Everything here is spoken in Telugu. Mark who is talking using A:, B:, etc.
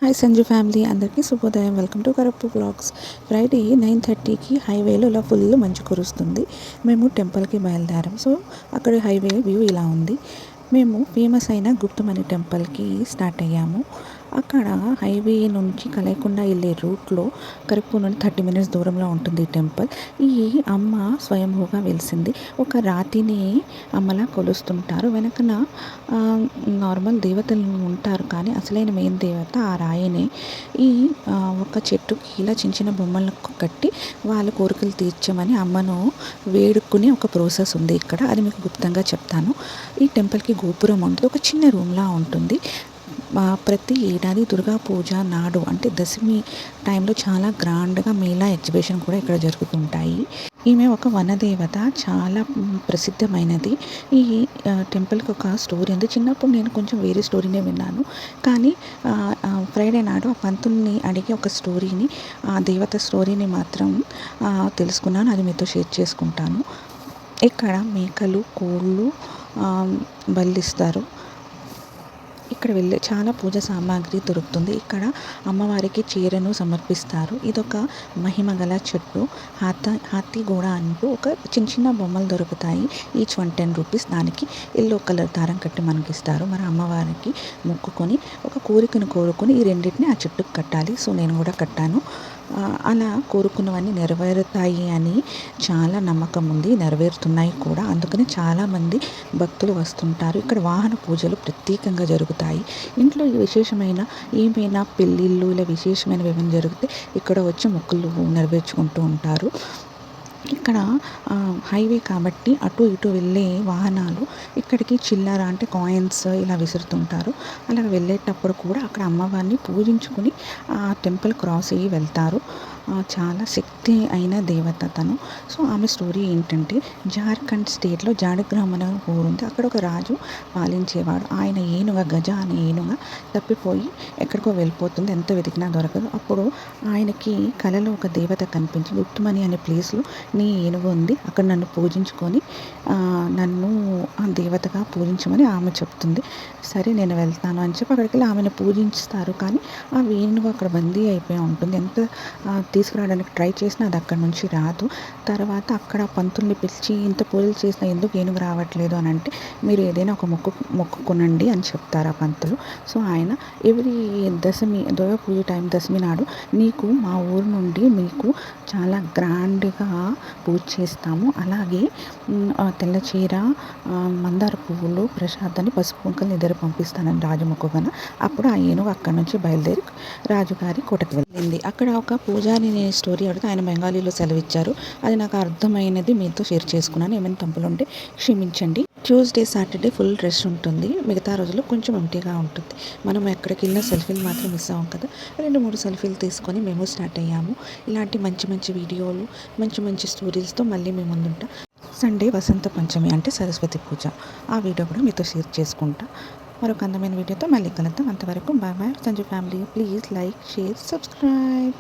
A: హాయ్ సంజు ఫ్యామిలీ అందరికీ శుభోదయం. Welcome to Karappu blogs. Friday 9:30కి హైవేలో ఇలా ఫుల్ మంచు కురుస్తుంది. మేము టెంపుల్కి బయలుదేరాం. సో అక్కడ హైవే వ్యూ ఇలా ఉంది. మేము ఫేమస్ అయిన గుప్తమణి టెంపుల్కి స్టార్ట్ అయ్యాము. అక్కడ హైవే నుంచి కలయకుండా వెళ్ళే రూట్లో కరప్పు నుండి 30 మినిట్స్ దూరంలో ఉంటుంది ఈ టెంపుల్. ఈ అమ్మ స్వయంభూగా వెలిసింది. ఒక రాతిని అమ్మలా కొలుస్తుంటారు. వెనకన నార్మల్ దేవతలు ఉంటారు, కానీ అసలైన మెయిన్ దేవత ఆ రాయినే. ఈ ఒక చెట్టుకి ఇలా చిన్న చిన్న బొమ్మలకు కట్టి వాళ్ళ కోరికలు తీర్చమని అమ్మను వేడుకునే ఒక ప్రాసెస్ ఉంది ఇక్కడ. అది మీకు గుప్తంగా చెప్తాను. ఈ టెంపుల్కి గోపురం ఉంటుంది, ఒక చిన్న రూమ్లా ఉంటుంది. ప్రతి ఏడాది దుర్గా పూజ నాడు అంటే దశమి టైంలో చాలా గ్రాండ్గా మేళా ఎగ్జిబిషన్ కూడా ఇక్కడ జరుగుతుంటాయి. ఈమె ఒక వనదేవత, చాలా ప్రసిద్ధమైనది. ఈ టెంపుల్కి ఒక స్టోరీ ఉంది. చిన్నప్పుడు నేను కొంచెం వేరే స్టోరీనే విన్నాను, కానీ ఫ్రైడే నాడు ఆ పంతుల్ని అడిగి ఒక స్టోరీని, ఆ దేవత స్టోరీని మాత్రం తెలుసుకున్నాను. అది మీతో షేర్ చేసుకుంటాను. ఇక్కడ మేకలు, కోళ్ళు బలిస్తారు. ఇక్కడ వెళ్ళే చాలా పూజ సామాగ్రి దొరుకుతుంది. ఇక్కడ అమ్మవారికి చీరను సమర్పిస్తారు. ఇదొక మహిమ గల చెట్టు. హాతీగూడ అంటూ ఒక చిన్న చిన్న బొమ్మలు దొరుకుతాయి. Each 110 rupees. దానికి ఎల్లో కలర్ దారం కట్టి మనకి ఇస్తారు. మరి అమ్మవారికి మొక్కుకొని ఒక కోరికను కోరుకొని ఈ రెండింటిని ఆ చెట్టుకు కట్టాలి. సో నేను కూడా కట్టాను. అలా కోరుకున్నవన్నీ నెరవేరుతాయి అని చాలా నమ్మకం ఉంది. నెరవేరుతున్నాయి కూడా. అందుకని చాలామంది భక్తులు వస్తుంటారు. ఇక్కడ వాహన పూజలు ప్రత్యేకంగా జరుగుతాయి. ఇంట్లో విశేషమైన ఏమైనా పెళ్ళిళ్ళు ఇలా విశేషమైనవి ఏమైనా జరిగితే ఇక్కడ వచ్చి మొక్కులు నెరవేర్చుకుంటూ ఉంటారు. ఇక్కడ హైవే కాబట్టి అటు ఇటు వెళ్ళే వాహనాలు ఇక్కడికి చిల్లర అంటే కాయిన్స్ ఇలా విసురుతుంటారు. అలా వెళ్ళేటప్పుడు కూడా అక్కడ అమ్మవారిని పూజించుకుని ఆ టెంపుల్ క్రాస్ అయ్యి వెళ్తారు. చాలా శక్తి అయిన దేవత తను. సో ఆమె స్టోరీ ఏంటంటే, జార్ఖండ్ స్టేట్లో జాడగ్రామ్ అనే ఊరు ఉంది. అక్కడ ఒక రాజు పాలించేవాడు. ఆయన ఏనుగ, గజ అనే ఏనుగ తప్పిపోయి ఎక్కడికో వెళ్ళిపోతుంది. ఎంత వెతికినా దొరకదు. అప్పుడు ఆయనకి కలలో ఒక దేవత కనిపించి, గుప్తమణి అనే ప్లేస్లో నీ ఏనుగు ఉంది, అక్కడ నన్ను పూజించుకొని నన్ను ఆ దేవతగా పూజించమని ఆమె చెప్తుంది. సరే నేను వెళ్తాను అని చెప్పి అక్కడికి వెళ్ళి ఆమెను పూజిస్తారు. కానీ ఆ ఏనుగు అక్కడ బందీ అయిపోయి ఉంటుంది. ఎంత తీసుకురావడానికి ట్రై చేసినా అది అక్కడి నుంచి రాదు. తర్వాత అక్కడ పంతుల్ని పిలిచి, ఇంత పూజలు చేసినా ఎందుకు ఏనుగు రావట్లేదు అని అంటే, మీరు ఏదైనా ఒక మొక్కుకునండి అని చెప్తారు ఆ పంతులు. సో ఆయన ఎవ్రీ దశమి, దుర్గా పూజ టైం దశమి నాడు నీకు మా ఊరు నుండి మీకు చాలా గ్రాండ్గా పూజ చేస్తాము. అలాగే తెల్ల చీర, మందార పువ్వులు, ప్రసాదాన్ని, పసుపు కుంకలు ఇద్దరు పంపిస్తానని రాజు మొక్కుగా. అప్పుడు ఆ ఏనుగు అక్కడి నుంచి బయలుదేరి రాజుగారి కోటకు వెళ్ళింది. అక్కడ ఒక పూజారి స్టోరీ అడిగితే ఆయన బెంగాలీలో సెలవిచ్చారు. అది నాకు అర్థమైనది మీతో షేర్ చేసుకున్నాను. ఏమైనా తప్పులు ఉంటే క్షమించండి. ట్యూస్డే, సాటర్డే ఫుల్ రష్ ఉంటుంది. మిగతా రోజుల్లో కొంచెం ఎంటీగా ఉంటుంది. మనం ఎక్కడికి వెళ్ళినా సెల్ఫీలు మాత్రం మిస్ అవ్వం కదా. 2-3 సెల్ఫీలు తీసుకొని మేము స్టార్ట్ అయ్యాము. ఇలాంటి మంచి మంచి వీడియోలు, మంచి మంచి స్టోరీస్తో మళ్ళీ మేము ముందుంటాం. సండే వసంత పంచమి అంటే సరస్వతి పూజ. ఆ వీడియో కూడా మీతో షేర్ చేసుకుంటా. మరొక అందమైన వీడియోతో మళ్ళీ కలుద్దాం. అంతవరకు bye bye Sanju family. Please like, share, subscribe.